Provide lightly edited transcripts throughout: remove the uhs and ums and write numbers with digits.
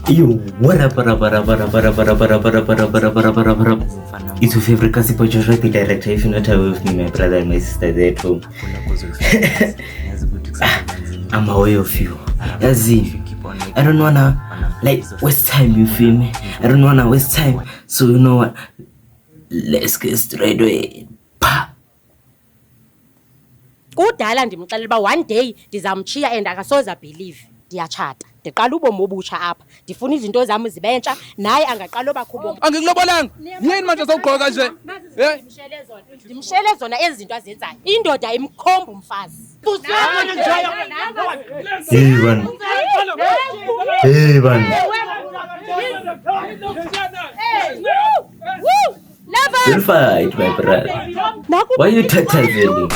Yo, what up? It's your favorite Kasipo Joshua, the director. If you're not aware with me, my brother and my sister there at home. I'm aware of you. As in, I don't wanna waste time, you feel me? I don't wanna waste time. So you know what? Let's get straight away. Kudala ndimxelela uba one day ndizamtshiya and akasoze believe ndiyatshata. Ndiqala ubomi obutsha apha. Ndifuna izinto zam zibentsha naye angaqala obakho ubomi. Angikulobolanga. Yini manje sawugqoka kanje? Ndimshele zona ezi zinto azenzayo. Indoda imkhomba umfazi. Hey man. You'll fight, my brother. Why you tattling?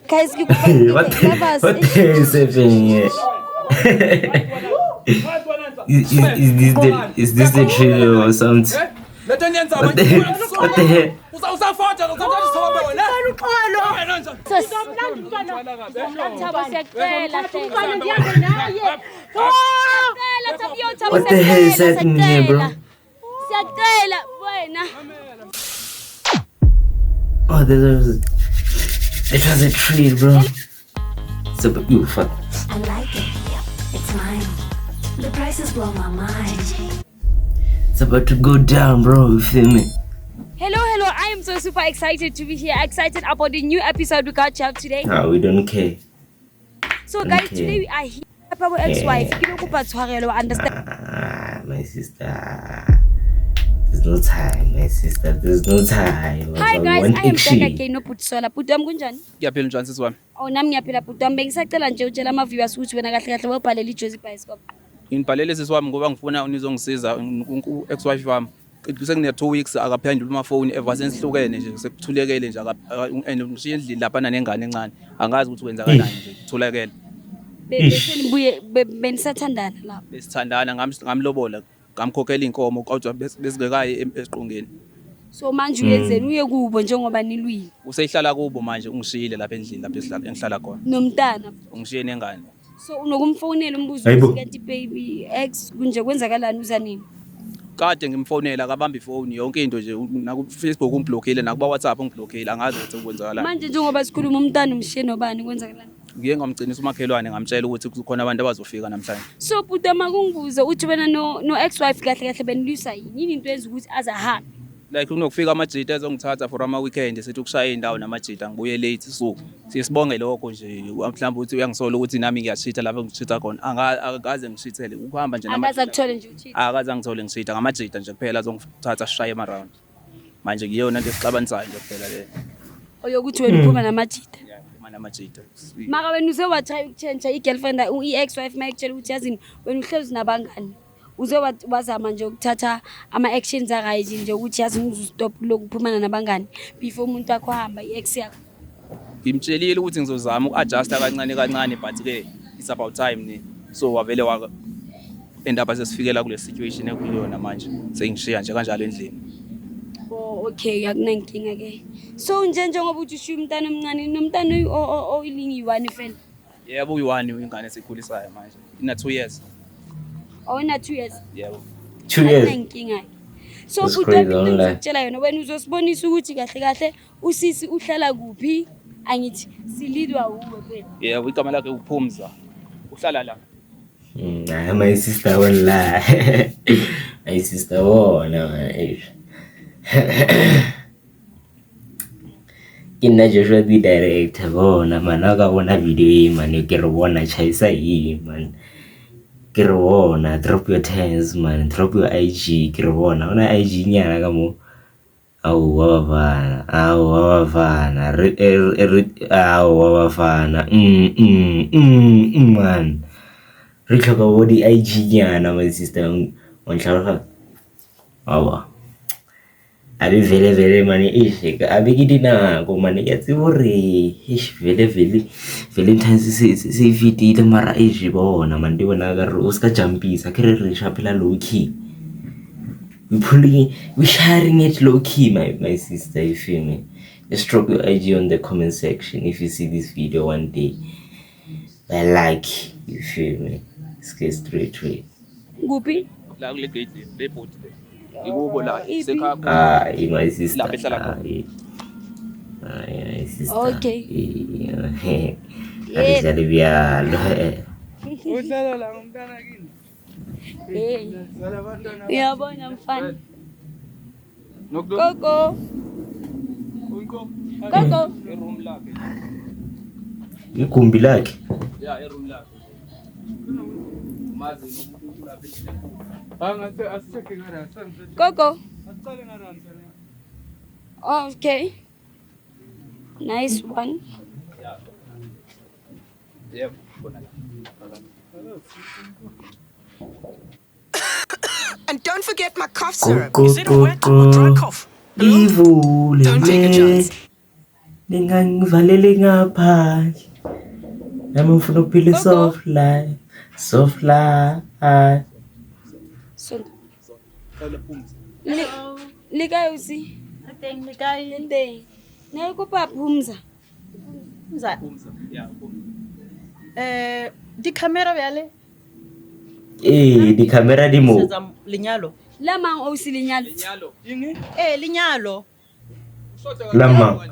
Guys, what is happening here? Is this the trio or something? What the heck? What the hell is happening here, bro? Oh, it was a tree, bro. So fuck. I like it. It's mine. The prices blow my mind. It's about to go down, bro. You feel me? Hello. I am so super excited to be here. Excited about the new episode we got you up today. No, we don't care. So, guys, today we are here. Our ex-wife. Understand? My sister. There's no time, my sister. There's no time. Hi guys, I am back again. No put sola. Put them kunjani? Ngiyaphila njani sisi wami? Oh, nami ngiyaphila put them. Bengisacela nje utshela ama viewers ukuthi wena kahle kahle wabhalela iJozi Bioscope. Ngibhalele sisi wami ngoba ngifuna unizongisiza ex-wife wami. Sekunye 2 weeks akaphendula ama phone ever since hlukene nje sekuthulekele nje ngishiye endlini lapha nengane encane. Angazi ukuthi wenza kanjani nje kuthulekele. Bese benisathandana lapha. Besithandana ngamlobola. Ngamkhokhela inkomo kodwa besingekayi esiqongeni. So manje uyenzeni uye kubo njengoba nilwile? Useyihlala kubo manje ungishiyile lapha endlini lapha engihlala khona. Nomntana. Ungishiye nengane. So unokumfonela umbuzo ukuthi baby ex kunje kwenzakalani uzanini? Kade ngimfonela akabamba ifoni yonke into nje naku Facebook ungiblockile nakuba WhatsApp ungiblockile angazi ukuthi kwenzakalani. Manje njengoba sikhuluma umntana umshiye nobani kwenzakalani? Ngiye ngamgcinisa umakhelwane ngamtshela ukuthi kukhona abantu abazofika namhlanje. So buta makunguze uthi wena no ex-wife kahle kahle benilwisa yini into enza ukuthi azahambe? Like unokufika amajita ezongithatha for ama weekend sithi ukushaya indawo namajita ngibuye late so siyisibonge lokho nje mhlawumbe ukuthi uyangisola ukuthi nami ngiyashita lapha ngishita khona akaze ngishithele ukuhamba nje namajita. Akaze akuthole nje uthitha. Akaze ngithole ngishita ngamajita nje kuphela azongithatha sishaye ama round. Manje ngiyona into esixabanisayo nje kuphela le. Oyokuthi wena uphuma namajita. Namajita. Maka wena uzewatry ukuchange i-girlfriend i-ex-wife mayekutshela ukuthi yazini wena uhlezi nabangani. Uzewazama nje ukuthatha ama-actions right nje ukuthi yazi ngizostop lokuphumana nabangani before umuntu wakho ahamba i-ex yakho. Ngimtshelile ukuthi ngizozama uku-adjusta kancane but ke it's about time ne. So wavele endaba sesifikela kule situation ekuyona manje sengishiya nje kanjalo endlini. Oh okay akunankinga ke. So njengoba uthi ushiya umntana omncane nomntana oyilingi yi1 friend. Yebo uyi1 ingane esikhulisayo manje. Ina 2 years. Oh ina 2 years. Yebo. 2 years. Akunankinga. So buta ngizokutshela yona wena uzosibonisa ukuthi kahle kahle usisi uhlala kuphi angithi silidwa uwe phela. Yebo igama lakhe uPhumza. Uhlala la. My sister won't lie. My sister won't lie. Kina Joshua the director bona manaka bona video man ke re bona chaisa hii man ke re bona drop your tens man drop your IG ke re bona una IG nyana ka mo au wavana man re tlhoka bo di IG nyana my sister on tlhaloga awa abi vele mane isheka abikidi nako mane yatsi hore vele Valentine's se fitile mara bona mane bona ka re o ska jumpisa ke re shapela low key we sharing it low key my sister, you feel me? just drop your IG on the comment section if you see this video one day. I like, you feel me? Let's get straight. Kuphi? La kule gate le bot le. Ikubo la Iphi? sekhaya. My sister. Lapha ehlala khona. My sister. Okay. Adizali byalo. Uhlala la ngomntana kini. Hey. Sala abantwana. Uyabona mfana. Nokdo. Gogo. Uyiko. Gogo. Room lakhe. Igumbi lakhe. Yeah, room lakhe. Mazi nomuntu lapha ehlala. Angase asitheke ngara sanse. Gogo. Asicale ngara sanse. Okay. Nice one. Yeah, bona la. And don't forget my cough Go, syrup. go, Is it a go, wet go. or dry cough? Ivule Don't take a chance. ningangivalele ngaphandle. Nami ngifuna ukuphila soft life. Soft life. So, Sala phumza. likayo usi. Teng ni kae? Yende. Na kopa phumza. Mza. Phumza. Yeah, phumza. Di camera bjale. Di camera di mo. Sa lenyalo. La mang o usi lenyalo. Nyalo. Yingi? Lenyalo. Lama.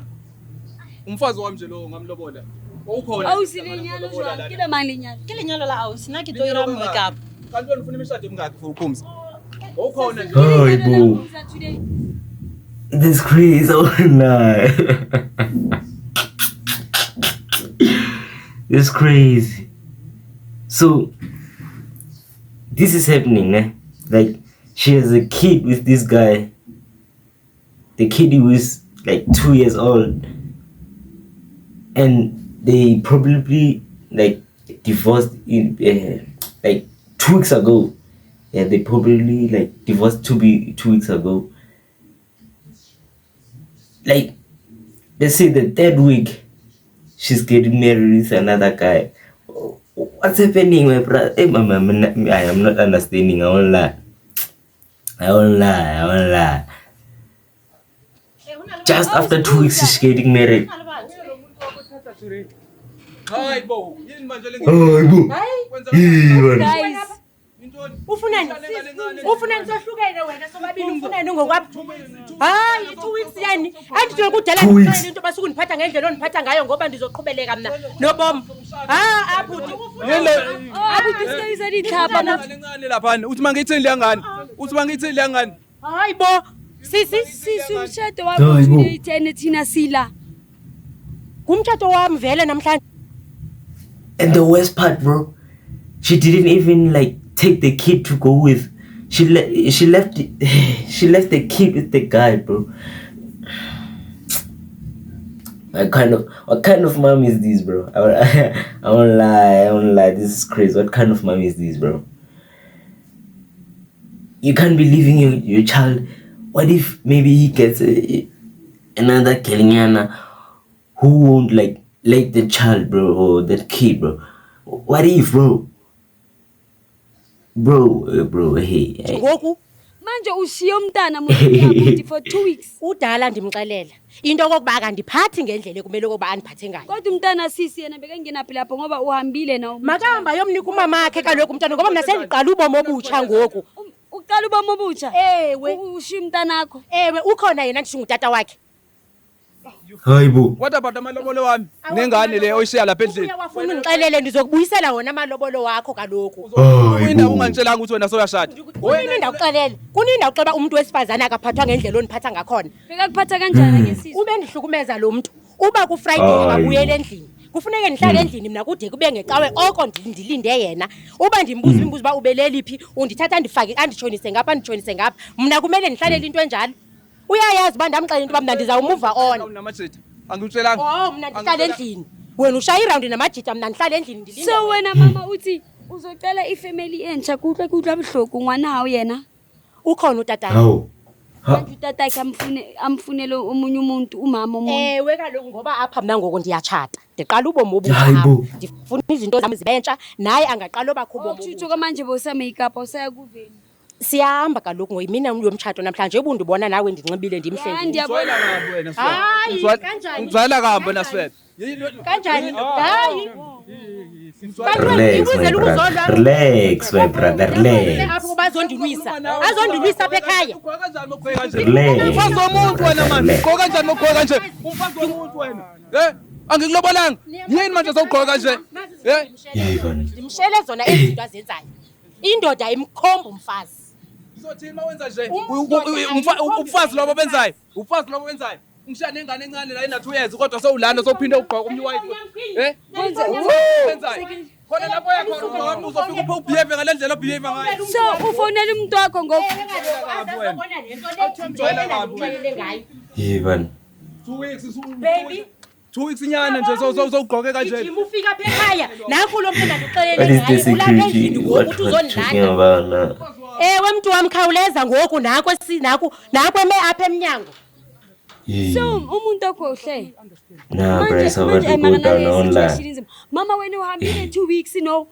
Umfazi wami nje lo ngamlobola. Ukhona. O usi lenyalo jwang ke la mang lenyalo. Ke lenyalo la ausi nna ke tlo ira makeup. Kanti wena ufuna imishado emingaki for uphumza? Ukhona nje. Hayi bo. This crazy all night. It's crazy. So this is happening, eh? Like she has a kid with this guy. The kid was like 2 years old, and they probably like divorced in like 2 weeks ago. Yeah, they probably like divorced 2 weeks ago. Like they say the third week she's getting married with another guy. What's happening, my brother? Hey, mama, I am not understanding. I won't lie. Just after 2 weeks, she's getting married. Hayi bo. Yini manje le Guys, Ufunani? Ufunani sohlukene wena sobabili ufunani ngokwaphi? Hayi 2 weeks yani. Andithe kudala 2 weeks. ngicela into basuku niphatha ngendlela oniphatha ngayo ngoba ndizoqhubeleka mina nobomi. Abhuti. abhuti sikayisa ditlhapa na. ngane lapha. Uthi mangithini lengane? Uthi mangithini lengane? Hayi bo. Sisi Umshado wakho today 10 thina sila. kumtshato wami vele namhlanje. And the worst part, bro, she didn't even like take the kid to go with. She left the kid with the guy, bro. What kind of mom is this, bro? I won't lie. This is crazy. What kind of mom is this, bro? You can't be leaving your child. What if maybe he gets another Keliana who won't like the child, bro, or that kid, bro? What if, bro? Bro, hey. Ngoku Manje ushiya umntana manje for 2 weeks. udala ndimxelela into kokuba akandiphathi ngendlela ekumele ukuba andiphathe ngayo. Kodwa umntana sisi yena bekengenaphi lapho ngoba uhambile na. Makahamba yomnika umama wakhe kaloku umntwana ngoba mina sendiqala ubomi obutsha ngoku. Uqala ubomi obutsha. Ewe. Ushiya umntanakho. Ewe ukhona yena ndithi ngutata wakhe. Hayi bo. What about amalobolo wami? Nengane le oyishiya lapha endlini. Uyawafuna ungixelele ndizokubuyisela wona amalobolo wakho kaloku. Wena ungangitshelanga ukuthi wena soyashada. Kuninda uxelele. Kuninda uxeba umuntu wesifazane akaphathwa ngendlela oniphatha ngakhona. Bekakuphatha kanjani ngesizwe? Ube ndihlukumeza lo muntu. Uba ku Friday akabuyele endlini. Kufuneka ndihlale endlini mina kude kube ngecawe oko ndilinde yena. Uba ndimbuza imibuzo ba ubeleliphi undithatha ndifake anditshonise ngapha mina kumele ndihlalele into enjalo. Uyayazi ba ndamxela into ba mina ndizawumuva on. Unamajita. Angikutshelanga. Mina ndihlale endlini. Wena ushaya iround namajita mina ndihlale endlini ndilinde. So wena mama uthi uzocela ifamily entsha kuhle buhloko ngwana hawo yena. Ukhona utata. Hawu. Manje utatakhe amfunele omunye umuntu umama omunye. Ewe kaloku ngoba apha mina ngoko ndiyatshata. Ndiqala ubomi obutsha. Hayi bo. Ndifuna izinto zami zibentsha naye angaqala obakho ubomi. Uthuthu manje bosa makeup osaya kuveni. Siyahamba kaloku ngoyimina yomtshato namhlanje ubundibona nawe ndinxibile ndimhle Ya, nje. ndiyabona. Uzwela kabi wena Hayi, Swebe. kanjani? Uzwela kabi wena Swebe. Kanjani? Hayi. Relax, my brother. Relax, my brother. Relax. Apho kuba azondilwisa apha ekhaya. Relax. Umfazi womuntu wena mani. Ugqoka kanjani mokugqoka kanje? Umfazi womuntu wena. Angikulobolanga. Yini manje sowugqoka kanje? Ivan. Ndimshele zona ezinto azenzayo. Indoda imkhomba umfazi. Izothini mawenza nje? Ubufazi lobo benzayo. Ubufazi lobo benzayo. Ngishiya nengane encane la ina 2 years kodwa sowulana sowuphinde ugqoka umnye white. Benzayo. Khona lapho yakhona uzofika uphe ubehave ngalendlela obehave ngayo. So ufonela umuntu wakho ngoku. Ivan. 2 weeks Baby. 2 weeks inyana nje sowugqoke kanje. Jima ufika apha ekhaya nakho lo mntu What ndikuxelele is the ngayo ulapha security? endlini What ngoku was talking uzondilanda. about now? Ewe mntu wamkhawuleza ngoku nakho eme apha emnyango. So umuntu wakho uhle. Nah, bro, it's over to go down online. Mama wena uhambile 2 weeks no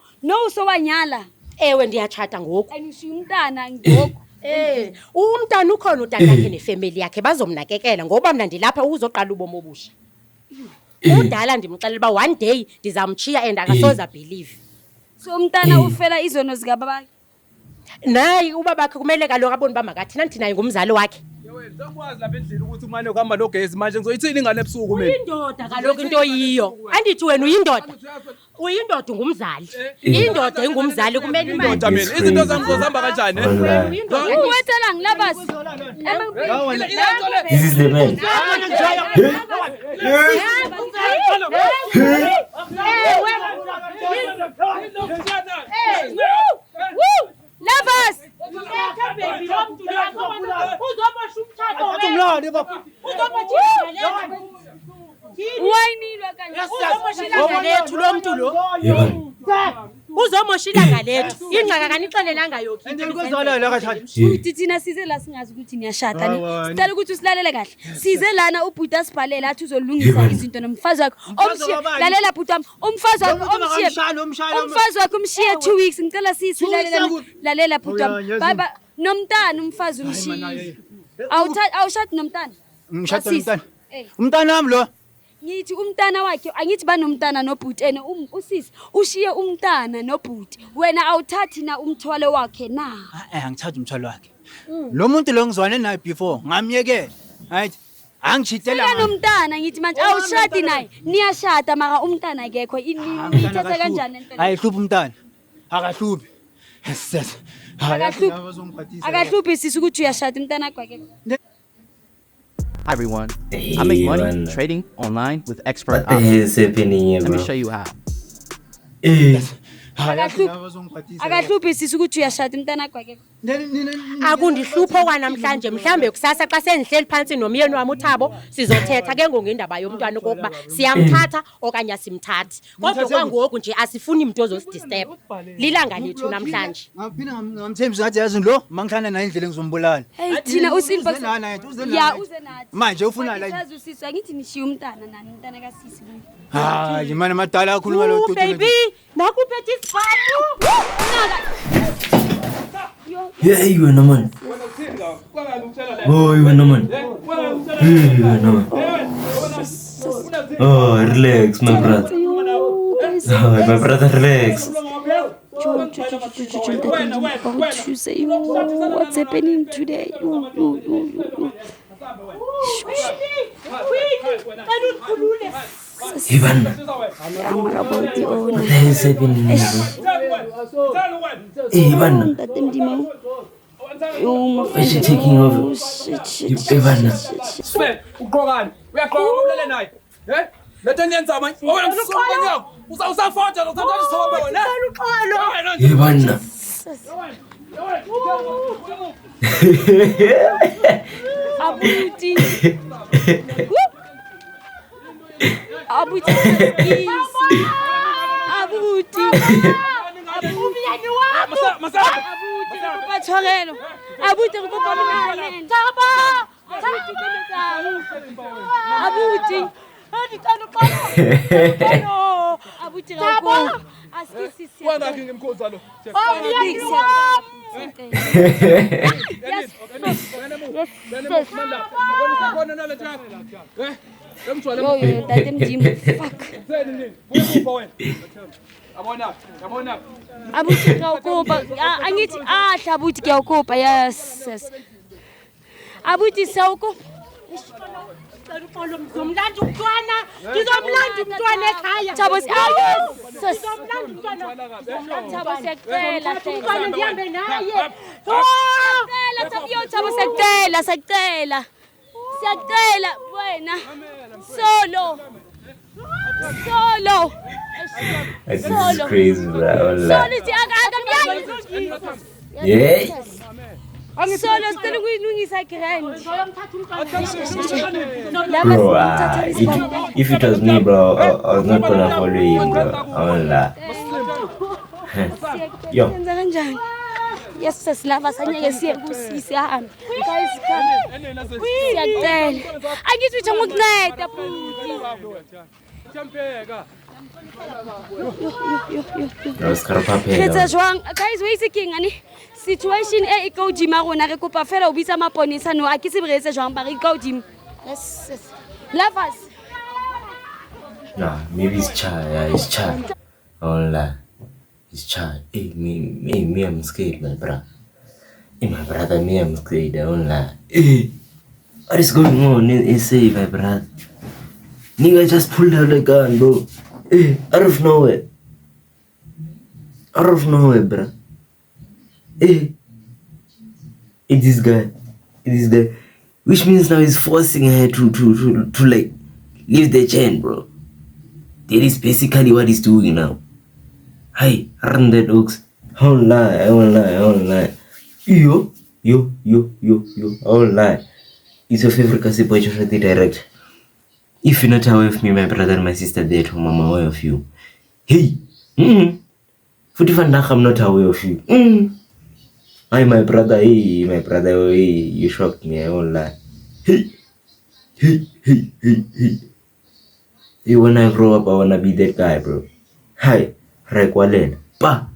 sowanyala. Ewe ndiyatshata ngoku. And ushiya umntana ngoku. Umntana ukhona utatakhe nefamily yakhe bazomnakekela ngoba mna ndilapha uzoqala ubomi obusha. Udala ndimxelela uba one day ndizamchiya and akasoza believe. So umntana ufela izono zika babakhe. Naye ubabakhe kumele kaloku abone uba makathina naye ngumzali wakhe. Yewena sengikwazi lapha endlini ukuthi umane ukuhamba nogesi manje ngizoyithini ingane ebusuku mina. Uyindoda kaloku into yiyo. Andithi wena uyindoda. Uyindoda ungumzali. Indoda ingumzali kumele Indoda imali. mina izinto zami zozihamba kanjani? Online. Uwethela ngilabasi. This is the man. Labas. Wayinilwa Lethu lo mntu lo. Ivan. Uzomoshila ngalethu. Ingxaka kanixelelanga yonke. uthi thina size la singazi ukuthi niyashada ni. Sicela ukuthi usilalele kahle. Size lana ubhuti asibhalele athi uzolungisa izinto nomfazi wakho. Omshiye lalela bhuti wami. Umfazi wakho omshiye. Umfazi wakho umshiye 2 weeks. Ngicela sisilalela lalela bhuti wami. Baba nomntana umfazi umshiye. Awushadi nomntana? Ngishada nomntana. Umntana wami lo. Ngithi umntana wakhe angithi banomntana nobhuti ene usisi ushiye umntana nobhuti wena awuthathi na umthwalo wakhe na Angithatha umthwalo wakhe. Lo muntu lo ngizwane naye before ngamyekela. Right? Angishitela Sela nomntana ngithi manje awushadi naye niyashada mara umntana akekho nithatha kanjani lento Ayihluphi umntana. Akahluphi. Yes. akahluphi sisi ukuthi uyashada umntana wakhe akekho. Hi everyone. I make money Ivan. trading online with expert What the hell options. is happening here, Let me bro? show you how. Akahluphi sisi ukuthi uyashada umntana wakhe akekho. Akundihlupho kwanamhlanje mhlambe kusasa xa sendihleli phansi nomyeni wami uThabo sizothetha ke ngendaba yomntwana kokuba siyamthatha okanye asimthathi. Kodwa kwangoku nje asifuni umuntu ozosidisturb. Lilanga lethu namhlanje. Ngaphina ngamthembisa ngathi yazi lo mangihlala naye indlela ngizombulala. Hey thina usilva Uze nathi, uze ya nathi. uze nathi Manje ufuna la. sazi usisi angithi nishiya umntana nani umntana kasisi lo. Hayi manje madala akhuluma lo tutu. Baby, nakuphethe isibhamu. Yeah, you were no man. Oh, you were no man. You were no man. Oh, relax, my brother. Oh, my brother, relax. What's happening today? Ivan, what the hell is happening here, bro? Ivan, why is she taking over? Ivan, Ugqokani? Uyaqoqa umlele naye. Lethe niyenza manje. Wena msonke ngiyako. Usawusafoda uzathatha isithombe wena. Ivan. Abuti. Abuti. Abuti. Umyeni wami. Abuti ngikuphathorelo. Abuti ngikuphathorelo. Thaba. Abuti. Andicela uxolo. Abuti kakhulu. Wangakhi ngemkhoza lo? Abuti kawukopa. Angithi abuti kawukopa. Yes. Abuti sawuko. Ngizomlanda umntwana. Ngizomlanda umntwana ekhaya. Thabo Ngizomlanda umntwana. Thabo siyacela. Umntwana ndihambe naye. Thabo siyacela. Siyacela wena. Solo. This is crazy, bro. Solo akamyali. Yeah. Solo sicela ukuyilungisa grand. Bro, if it was me, bro, I was not gonna follow him, bro. I won't lie. Yo. Yenza kanjani? Yes, sesilava sanyeke siye kusisi ahambe. Guys, siyacela. Angithi uthi ngokunceda futhi. Ketsa jwang? Guys, we seking ani situation e go jima rona re kopa fela o bitsa maponisa no a ke se bretse jwang ba re go jim. Yes. Lovers. Nah, maybe it's child. Yeah, it's child. I won't lie. It's child. Hey, me, I'm scared, my brother. Hey, my brother, me, I'm scared. I won't lie. Hey, what is going on in SA, my brother? Nigga just pulled out the gun, bro. Hey, out of nowhere. Out of nowhere, bro. Hey, this guy. Which means now he's forcing her to like leave the chain, bro. That is basically what he's doing now. Hey, run the dogs. I won't lie. Yo. I won't lie. It's your favorite Kasi Boy Joshua direct. If you're not away with me, my brother and my sister, they're at home. I'm aware of you. Hey. 45 I'm not aware of you. Hi, my brother. Hey, you shocked me. I won't lie. Hey. Hey, when I grow up, I wanna be that guy, bro. Hi, Rekwalen. Pa.